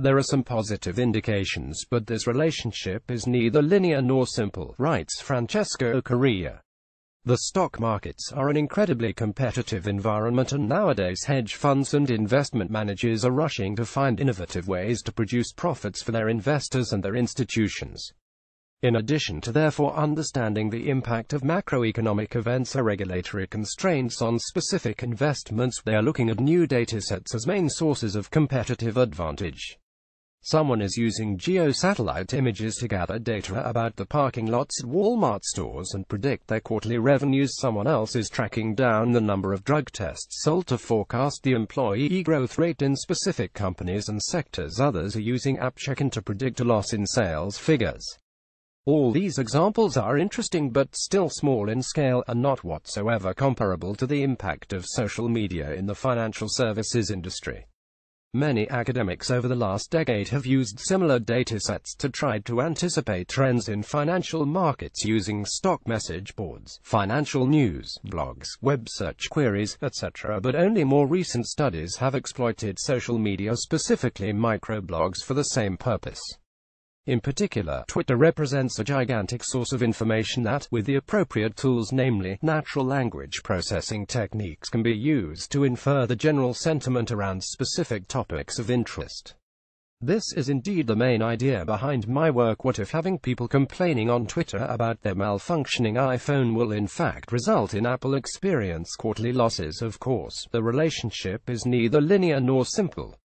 There are some positive indications, but this relationship is neither linear nor simple, writes Francesco Correa. The stock markets are an incredibly competitive environment, and nowadays hedge funds and investment managers are rushing to find innovative ways to produce profits for their investors and their institutions. In addition to therefore understanding the impact of macroeconomic events or regulatory constraints on specific investments, they are looking at new datasets as main sources of competitive advantage. Someone is using geosatellite images to gather data about the parking lots at Walmart stores and predict their quarterly revenues. Someone else is tracking down the number of drug tests sold to forecast the employee growth rate in specific companies and sectors. Others are using AppCheck-in to predict a loss in sales figures. All these examples are interesting but still small in scale, and not whatsoever comparable to the impact of social media in the financial services industry. Many academics over the last decade have used similar datasets to try to anticipate trends in financial markets using stock message boards, financial news, blogs, web search queries, etc. But only more recent studies have exploited social media, specifically microblogs, for the same purpose. In particular, Twitter represents a gigantic source of information that, with the appropriate tools, namely natural language processing techniques, can be used to infer the general sentiment around specific topics of interest. This is indeed the main idea behind my work. What if having people complaining on Twitter about their malfunctioning iPhone will in fact result in Apple experience quarterly losses? Of course, the relationship is neither linear nor simple.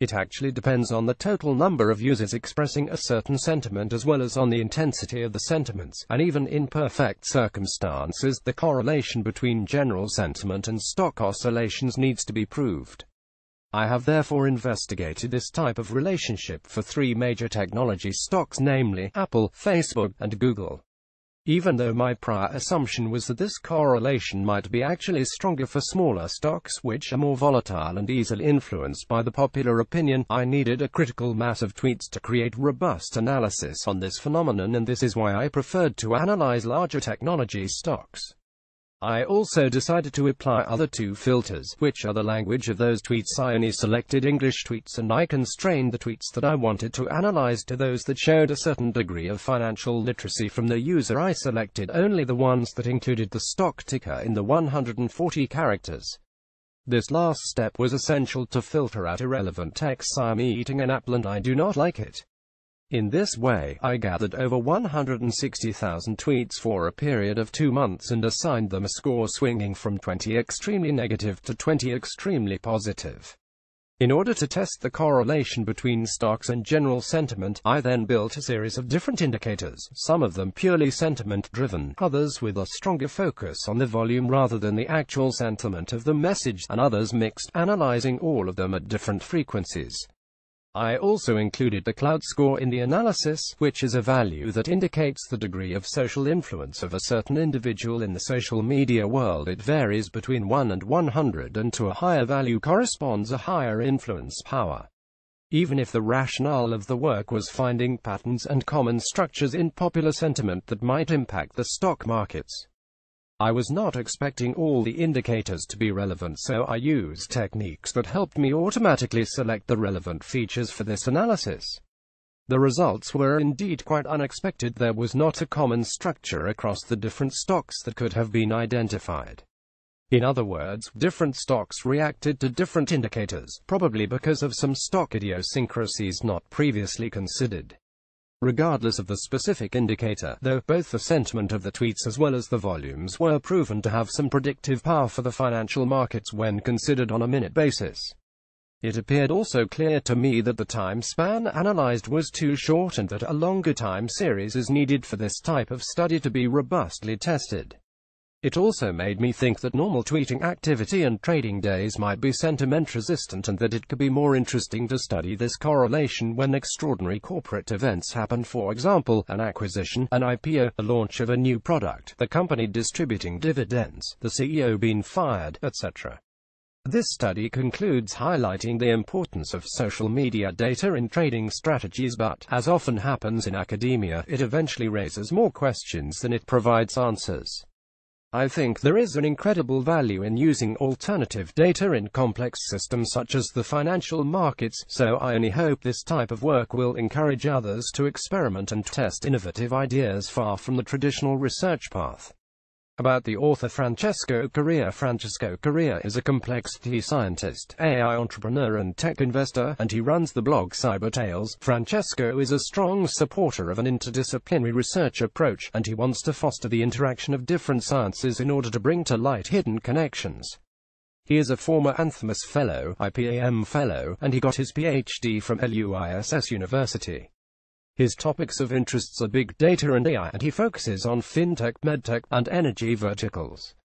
It actually depends on the total number of users expressing a certain sentiment, as well as on the intensity of the sentiments, and even in perfect circumstances, the correlation between general sentiment and stock oscillations needs to be proved. I have therefore investigated this type of relationship for three major technology stocks, namely Apple, Facebook, and Google. Even though my prior assumption was that this correlation might be actually stronger for smaller stocks, which are more volatile and easily influenced by the popular opinion, I needed a critical mass of tweets to create robust analysis on this phenomenon, and this is why I preferred to analyze larger technology stocks. I also decided to apply other two filters, which are the language of those tweets. I only selected English tweets, and I constrained the tweets that I wanted to analyze to those that showed a certain degree of financial literacy from the user. I selected only the ones that included the stock ticker in the 140 characters. This last step was essential to filter out irrelevant text. I'm eating an apple and I do not like it. In this way, I gathered over 160,000 tweets for a period of 2 months and assigned them a score swinging from 20 extremely negative to 20 extremely positive. In order to test the correlation between stocks and general sentiment, I then built a series of different indicators, some of them purely sentiment-driven, others with a stronger focus on the volume rather than the actual sentiment of the message, and others mixed, analyzing all of them at different frequencies. I also included the cloud score in the analysis, which is a value that indicates the degree of social influence of a certain individual in the social media world. It varies between 1 and 100, and to a higher value corresponds a higher influence power. Even if the rationale of the work was finding patterns and common structures in popular sentiment that might impact the stock markets, I was not expecting all the indicators to be relevant, so I used techniques that helped me automatically select the relevant features for this analysis. The results were indeed quite unexpected. There was not a common structure across the different stocks that could have been identified. In other words, different stocks reacted to different indicators, probably because of some stock idiosyncrasies not previously considered. Regardless of the specific indicator, though, both the sentiment of the tweets as well as the volumes were proven to have some predictive power for the financial markets when considered on a minute basis. It appeared also clear to me that the time span analyzed was too short and that a longer time series is needed for this type of study to be robustly tested. It also made me think that normal tweeting activity and trading days might be sentiment resistant, and that it could be more interesting to study this correlation when extraordinary corporate events happen, for example, an acquisition, an IPO, the launch of a new product, the company distributing dividends, the CEO being fired, etc. This study concludes highlighting the importance of social media data in trading strategies, but, as often happens in academia, it eventually raises more questions than it provides answers. I think there is an incredible value in using alternative data in complex systems such as the financial markets, so I only hope this type of work will encourage others to experiment and test innovative ideas far from the traditional research path. About the author Francesco Correa. Francesco Correa is a complexity scientist, AI entrepreneur and tech investor, and he runs the blog Cyber Tales. Francesco is a strong supporter of an interdisciplinary research approach, and he wants to foster the interaction of different sciences in order to bring to light hidden connections. He is a former Anthemis Fellow, IPAM Fellow, and he got his PhD from LUISS University. His topics of interests are big data and AI, and he focuses on fintech, medtech, and energy verticals.